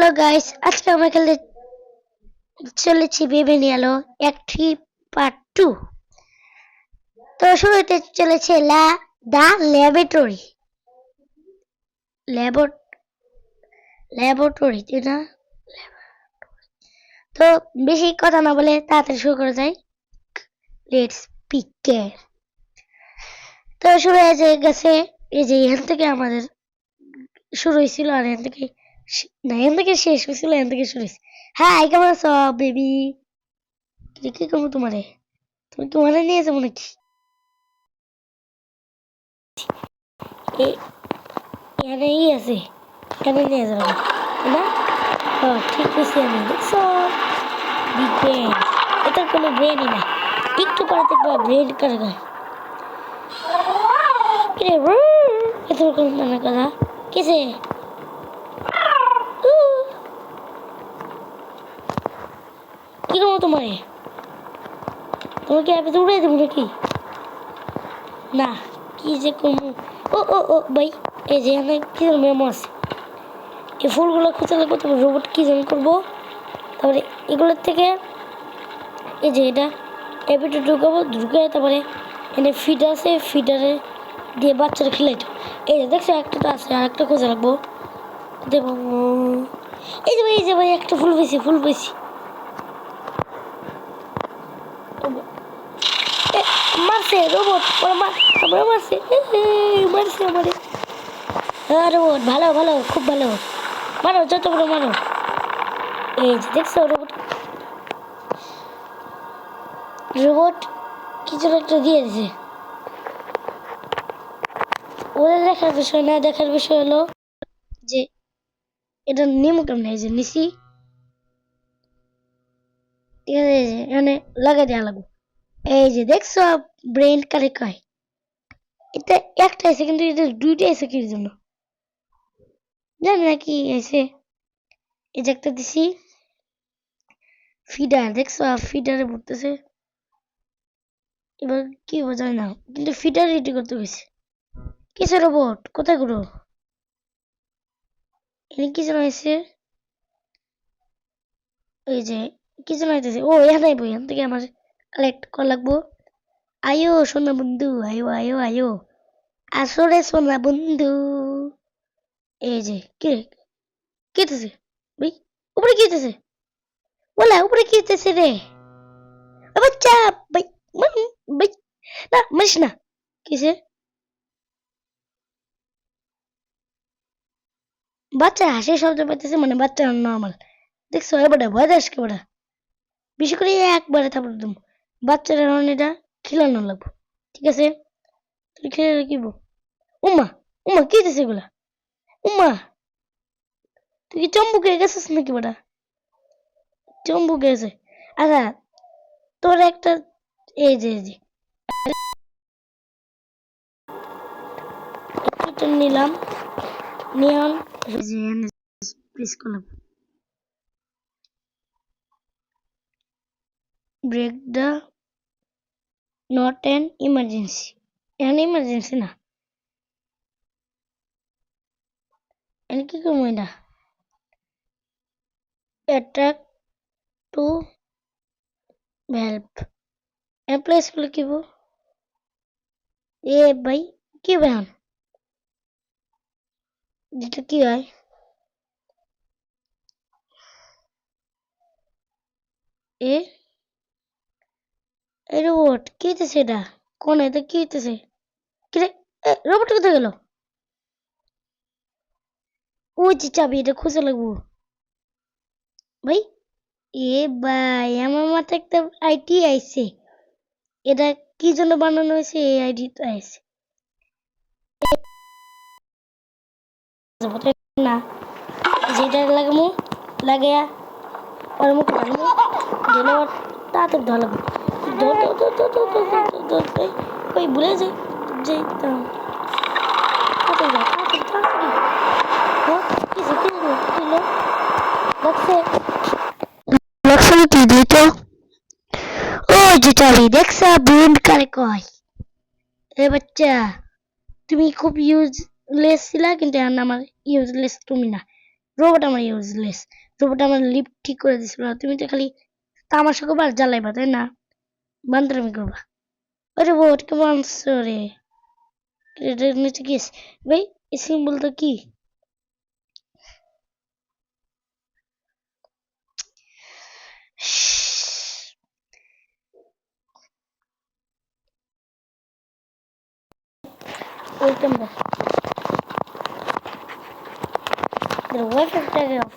Hello guys, আজকে আমরা খেলতে চলেছি বেবিনি আলো একটি পার্ট 2। তো শুরুতে চলেছে দা ল্যাবরেটরি ল্যাবরেটরি তাই না? তো বেশি কথা না বলে তাড়াতাড়ি শুরু করা যায়। লেটস পিকে। তো শুরু হয়ে গেছে, এই যে এখান থেকে আমাদের শুরু হয়েছিল, আর এখান থেকে না, এখান থেকে শেষ হয়েছিল, এখান থেকে শুরু হয়েছে। হ্যাঁ, কেমন আছো বেবি? কি করবো তোমারে? তুমি তোমারে নিয়ে যাবো নাকি? এখানেই আছে, এখানে নিয়ে যাবো না? ঠিক আছে, আমি দেখছো বিগ ব্রেন। এটা কোনো ব্রেনই না, একটু পরে দেখবো ব্রেন করে গায়। এত রকম নানা কথা কেছে। কি করবো তোমারে? তোমাকে অ্যাপে উড়ে দেবো নাকি? না, কি যে করবো? ও ভাই, এই যে এখানে কি মেমো আছে, এই ফুলগুলো খুঁজে লাগবো। তারপর রোবট কি যেন করবো, তারপরে এগুলোর থেকে এই যে এটা এপিটে ঢুকাবো, ঢুকে তারপরে এখানে ফিডার আছে, ফিডারে দিয়ে বাচ্চারা খেলাইতো। এই যে দেখছো একটা তো আছে, আর একটা খুঁজে রাখবো দেবো। এই যে ভাই একটা ফুল পেয়েছি। মারছে রোবট, মারছে আমারে। হ্যাঁ রোবট ভালো, খুব ভালো, মারো যত বড় মারো। এই যে দেখছো রোবট কিছু একটা দিয়ে দিছে। ওদের দেখার বিষয় না, দেখার বিষয় হলো যে এটা নিয়ম কেমন। এই যে নিছি, ঠিক আছে, এই যে এখানে লাগাই দেওয়া লাগবে। এই যে দেখছো ব্রেন কারে কয়, এটা একটা আছে কিন্তু এটা দুইটা আছে কি জন্য জানি না কি আছে। এই যে একটা দিছি ফিডার, দেখছো ফিডারে পড়তেছে। এবার কি বোঝায় না, কিন্তু ফিডার রেডি করতে গেছে। কিসে রোবট কোথায় গুলো এনে কি যেন আছে। ওই যে কি যেন হইতেছে, ও এখানে বই, এখান থেকে আমার কালেক্ট করা লাগবো। আয়ো সোনা বন্ধু, আয়ো আসরে সোনা বন্ধু। এই যে কি কেটেছে ভাই, উপরে কি হইতেছে? বলা উপরে কি হইতেছে রে? ও বাচ্চা ভাই, ভাই না মারিস না। কিসে বাচ্চা হাসি শব্দ পাইতেছে, মানে বাচ্চা নর্মাল। দেখছো এবারে ভয় দাস কে বড়া, বেশি করে একবারে থাপড় দিম। বাচ্চারা এটা খিলানো লাগবো, ঠিক আছে? তুই খেলে রাখিব। উমা কি হইতেছে এগুলা? উমা, তুই কি চম্বুক হয়ে গেছিস নাকি বড়া? চম্বুক গেছে। আচ্ছা, তোর একটা এই যে এটা নিলাম, নিয়ন প্রেস করলাম। Break the not an emergency, এখানে ইমার্জেন্সি না, এখানে কি করবো এটা? অ্যাট্রাক্ট টু হেল্প অ্যাপ্লাই করলে কি বল? এ ভাই কি ব্যান, যেটা কি হয়? এ রোবট কি হইতেছে এটা? কোন এটা কি হইতেছে? কিরে রোবট কোথায় গেল? ওই যে চাবি, এটা খুঁজে লাগবো ভাই। এ ভাই, আমার মাথায় একটা আইটি আইছে, এটা কি জন্য বানানো হয়েছে? এই আইডি তো আইছে না, যেটা লাগামু লাগাইয়া ওর মুখ মারমু, গেলে ওর তাড়াতাড়ি ধরা লাগবে। ওই ভুলে যাই যেতাম। তাড়াতাড়ি যা, তাড়াতাড়ি কিছু কিলো লাগছে লাগছে কি দিত। ও যে চাবি দেখছা ব্রেন কারে কয়। এ বাচ্চা, তুমি খুব ইউজলেস ছিলা, কিন্তু এখন আমার ইউজলেস তুমি না। রোবট আমার ইউজলেস। রোবট আমার লিফট ঠিক করে দিছিল, আর তুমি তো খালি তামাশা করবা আর জ্বালাইবা, তাই না? বান্দরামি করবা। আরে রোবট কেমন আনছো রে? এটার নিচে কি আছে? ভাই এই সিম্বলটা কি? Welcome back. ওয়াইফাইটাকে অফ।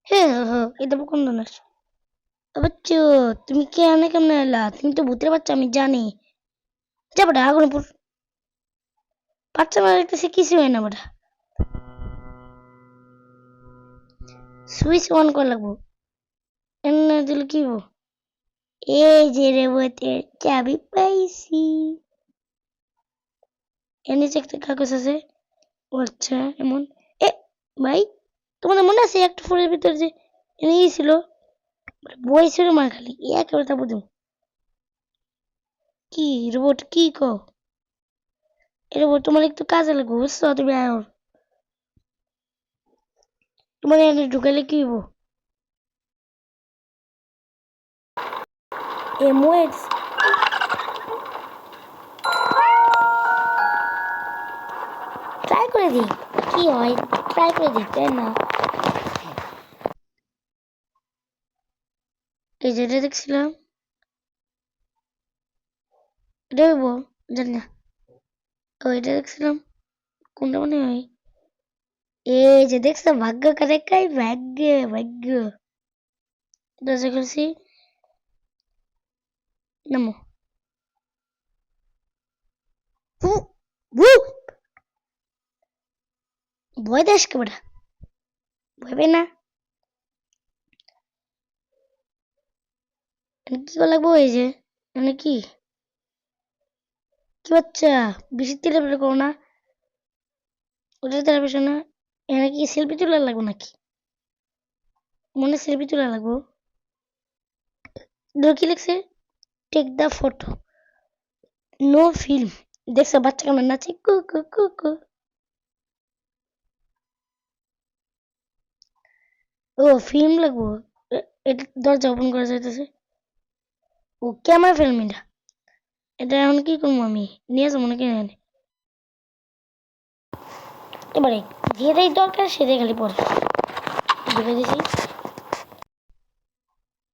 হ্যাঁ হ্যাঁ হ্যাঁ, এটা কোন ধরনের বাচ্চু? তুমি কে আনে কেমনে এলা? তুমি তো ভূতের বাচ্চা, আমি জানি। যাবো আগুন বাচ্চা মারা দেখতেছি কিছু হয় না বেটা। সুইচ অন করা লাগবো। এনে দিলে কি হবো? এই যে রে ভূতের চাবি পাইছি। এর নিচে একটা কাগজ আছে। ও আচ্ছা এমন। এ ভাই, তোমাদের মনে আছে একটা ফুলের ভিতর যে এনে ছিল বই ছিল মার খালি একেবারে তা বুঝুন। কি রোবট কি কো? এ রোবট তোমার একটু কাজে লাগবে বুঝছো? তুমি আয় তোমার এনে ঢুকাইলে কি হবো? এমওএক্স ট্রাই করে দিই কি হয়, ট্রাই করে দিই তাই না? এই যেটা দেখছিলাম এটা হইবো, জানি না। ও এটা দেখছিলাম কোনটা মনে হয়। এই যে দেখছো ভাগ্য করে কাই ভাগ্য। ভাগ্য দরজা খুলছি, নামো। হু, হু, ভয় দেশ কে বেটা? ভয় পাই না। কি করা লাগবো? এই যে মানে কি কি বাচ্চা বেশি তেলে বেলে করো না, ওটা তেলে বেশি না। এখানে কি সেলফি তোলা লাগবো নাকি? মনে সেলফি তোলা লাগবো। কি লিখছে? Take the photo, no film. দেখছো বাচ্চা কেমন নাচে কু কু কু কু। ও ফিল্ম লাগবো। এটা দরজা ওপেন করা যাইতেছে। ও ক্যামেরা ফিল্ম এটা। এটা এখন কি করবো আমি? নিয়ে যাবো নাকি এখানে? এবারে যেটাই দরকার সেটাই খালি পরে ঢুকে দিছি।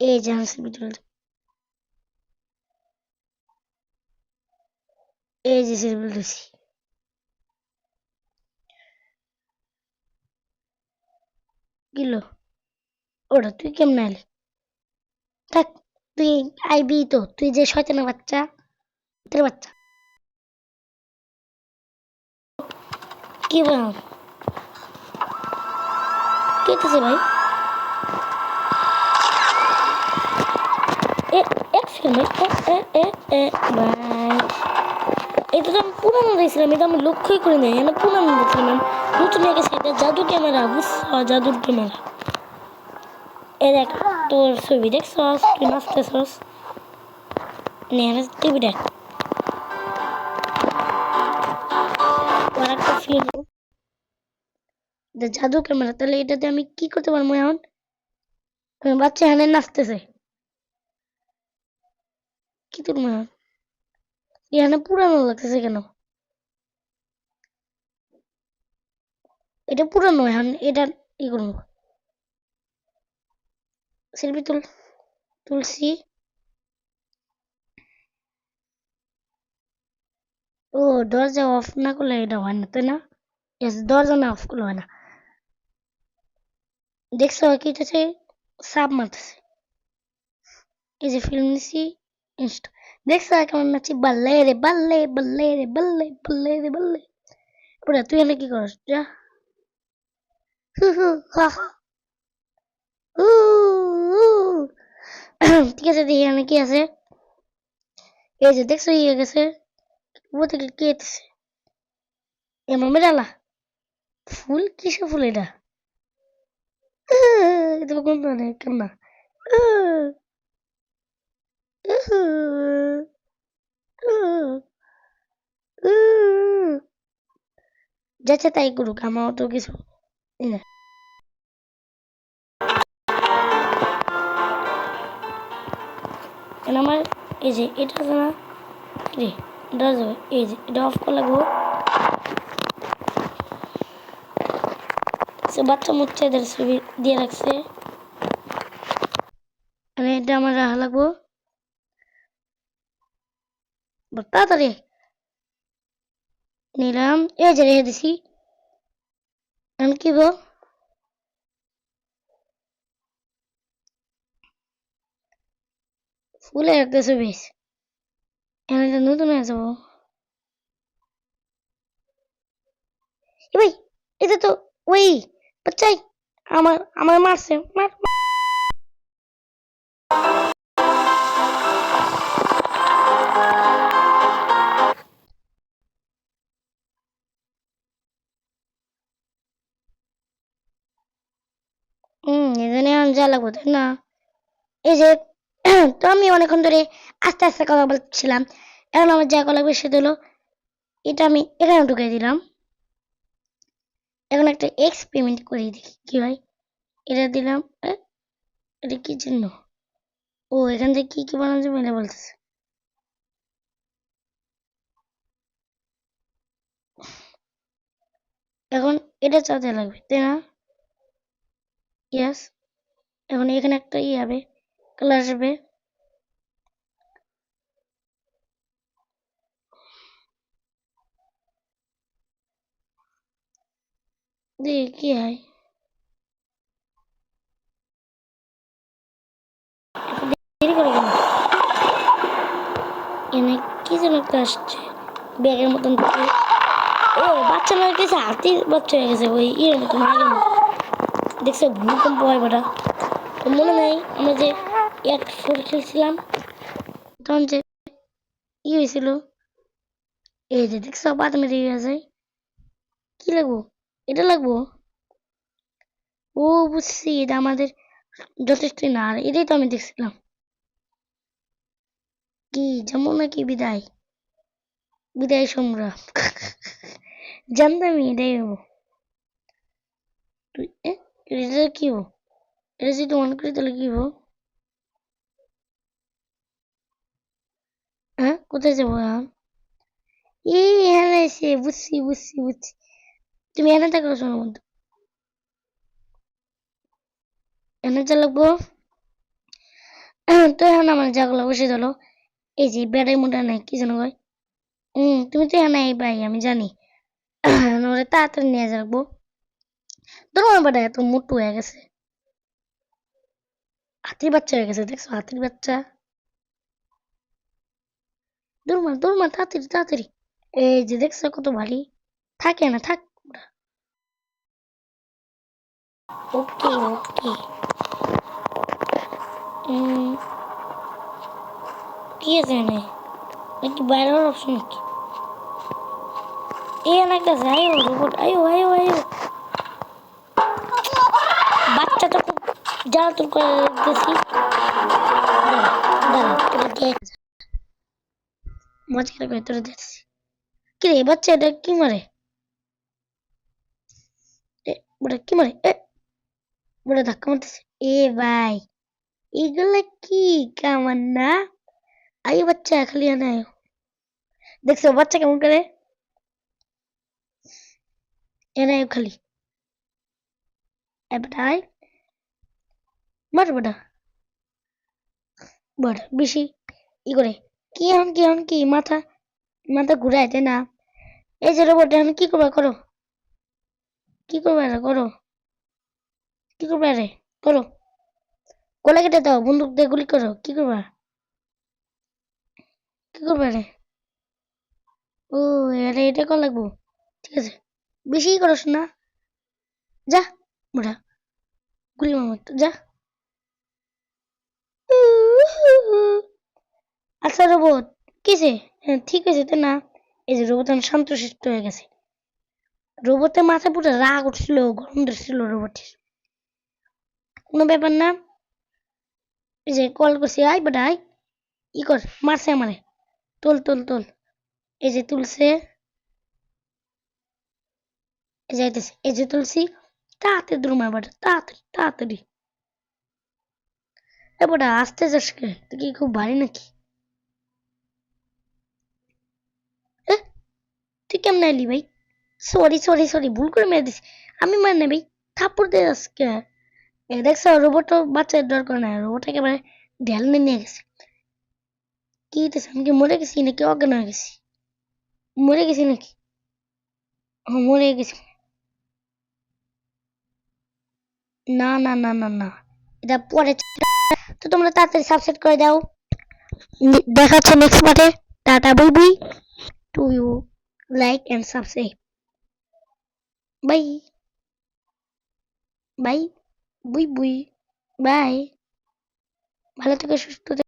এই যে হাসির ভিতরে, এই যে সিরিয়াল দিছি। গেলো ওটা, তুই কেমন আলি? থাক, তুই আইবি তো, তুই যে শয়তানের বাচ্চা, তোর বাচ্চা। কি বল? কি হইতেছে ভাই? এ এক সেকেন্ড ভাই। এ ভাই, এটা তো আমি পুরানো দেখছিলাম, এটা আমি লক্ষ্যই করি নাই। আমি পুরানো দেখছিলাম, নতুন হয়ে গেছে। এটা জাদু ক্যামেরা বুঝছো? জাদুর ক্যামেরা। এ দেখ তোর ছবি দেখছস, তুই নাচতেছস। নে টিভি দেখ, আর একটা ফিল্ম। জাদু ক্যামেরা, তাহলে এটাতে আমি কি করতে পারবো এখন? বাচ্চা এখানে নাচতেছে, কি তোর মনে হয়? এখানে পুরানো লাগতেছে কেন? এটা পুরানো, এখন এটা ই করবো। সেলফি তুলসি। ও দরজা অফ না করলে এটা হয় না, তাই না? Yes, দরজা না অফ করলে হয় না। দেখছো কি হচ্ছে? সাপ মারতেছে। এই যে ফিল্ম নিছি ইনস্টা। দেখছো কেমন নাচি? বাল্লে রে বাল্লে, বাল্লে রে বাল্লে, বাল্লে রে বাল্লে। ওরা তুই এনে কি করস? যা। হু হু হা হা। উ, উ। ঠিক আছে, দেখি এখানে কি আছে। এই যে দেখছো ইয়ে গেছে, ও থেকে কি এসেছে? এ মামে ডালা ফুল, কিসের ফুল এটা? এটা কোন ধরনের কেমন? যাচ্ছে তাই করুক, আমার তো কিছু না। আমার এই যে এটা আছে না রে, এটা যাবে, এই যে এটা অফ করে লাগবো। বাচ্চা মুচ্চাদের ছবি দিয়ে রাখছে, এটা আমার রাখা লাগবো তাড়াতাড়ি। নিলাম, এই যে রেখে দিছি। আমি কি গো ফুলে একটা ছবি, আমি তো নতুন হয়ে যাবো। ভাই এটা তো ওই বাচ্চাই আমার আমার মারছে, মার। এখানে যা লাগবো তাই না? এই যে তো আমি অনেকক্ষণ ধরে আস্তে আস্তে কথা বলছিলাম, এখন আমার যা লাগবে সেটা হলো এটা আমি এখানে ঢুকিয়ে দিলাম। এখন একটা এক্সপেরিমেন্ট করে দেখি কি হয়। এটা দিলাম, এটা কি জন্য? ও এখান থেকে কি কি বানানো যাবে এটা বলতেছে। এখন এটা চালাতে লাগবে তাই না? ইয়াস। এখন এখানে একটা ই হবে, কালার আসবে। দেখি কি হয়। দেরি করে কেন? এনে কি যেন একটা আসছে ব্যাগের মতন থেকে। ও বাচ্চা নয় গেছে, হাতির বাচ্চা হয়ে গেছে ওই ইয়ের মতন, আগের মতো। দেখছো ভূমিকম্প হয় বেটা। তো মনে নেই আমরা যে 1-4 খেলছিলাম তখন যে ই হয়েছিল, এই যে দেখছো বাদ মেরে গেছে। কি লাগবো? এটা লাগবো। ও বুঝছি, এটা আমাদের যথেষ্ট না, আর এটাই তো আমি দেখছিলাম। কি যেমন নাকি বিদায়, বিদায় সংগ্রাম। জানতামই এটাই হবো। তুই এটা কি হবো? এটা যদি অন করি তাহলে কি হবো? হ্যাঁ কোথায় যাবো এখন? এই এখানে এসে বুঝছি বুঝছি বুঝছি, তুমি এখানে থাকো শোনো বন্ধু। এখানে যা লাগবো তো এখন আমার জাগলো বসে গেল। এই যে বেড়াই মোটা নাই কি যেন কয়। তুমি তো এখানে ভাই আমি জানি। ওরে তাড়াতাড়ি নিয়ে যাবো। তোমার বেটা এত মোটু হয়ে গেছে, হাতির বাচ্চা হয়ে গেছে, দেখছো হাতির বাচ্চা। দৌড় মার তাড়াতাড়ি তাড়াতাড়ি। এই যে দেখছো কত ভারী, থাকে না থাক। ওকে ওকে। কি আছে এনে? নাকি বাইরের অপশন নাকি? এই একটা আয়ো রোবট, আয়ো আয়ো আয়ো। বাচ্চা তো খুব জ্বালাতন করে দেখতেছি। দাঁড়া দাঁড়া তোরা দেখ, মজা করে তোরা দেখছি। কি রে বাচ্চা এটা কি মারে? ওটা কি মারে? ওটা ধাক্কা মারতেছে। এ ভাই এগুলা কি কামান না? আয়ো বাচ্চা খালি আনা আয়ো। দেখছো বাচ্চা কেমন করে? এনে আয়ো খালি। বেটা আয়, মার বেটা। বড় বেশি ই করে কি হন কি মাথা মাথা ঘুরায় তাই না? এই যে রোবট এখন কি করবা করো, কি করবা রে করো, কি করবা রে করো, গলা কেটে দাও, বন্দুক দিয়ে গুলি করো, কি করবা, কি করবা রে? ও আরে এটা কর লাগবো, ঠিক আছে বেশি করস না, যা বুড়া গুলি মামা যা। আচ্ছা রোবট কিসে? হ্যাঁ ঠিক আছে তাই না? এই যে রোবট এখন শান্তশিষ্ট হয়ে গেছে। রোবটের মাথা পুরো রাগ উঠছিল, গরম ধরছিল রোবটের। কোনো ব্যাপার না, এই যে কল করছি আয় বেটা আয়, ই কর, মারছে আমারে। তোল তোল তোল। এই যে তুলছে, এই যে আইতেছে, এই যে তুলছি। তাড়াতাড়ি দৌড় মার বেটা, তাড়াতাড়ি তাড়াতাড়ি। এ বেটা আসতে যাস কে? তুই কি খুব ভারী নাকি? এ, তুই কেমনে এলি ভাই? সরি সরি সরি, ভুল করে মেরে দিছি। আমি মার নাই ভাই, থাপ্পড় দিয়ে যাস কে? এ দেখছো রোবট বাচ্চার ডর করে না, রোবট একেবারে ঢেলনে নিয়ে গেছে। কি হইতেছে? আমি কি মরে গেছি নাকি অজ্ঞান হয়ে গেছি? মরে গেছি নাকি? ও মরে গেছি। না না না না না, এটা পরে। তো তোমরা তাড়াতাড়ি সাবস্ক্রাইব করে দাও। দেখা হচ্ছে নেক্সট পার্টে। Tata bye bye to you, like and subscribe. Bye bye, বুই বুই, বাই। ভালো থেকে সুস্থ থেকো।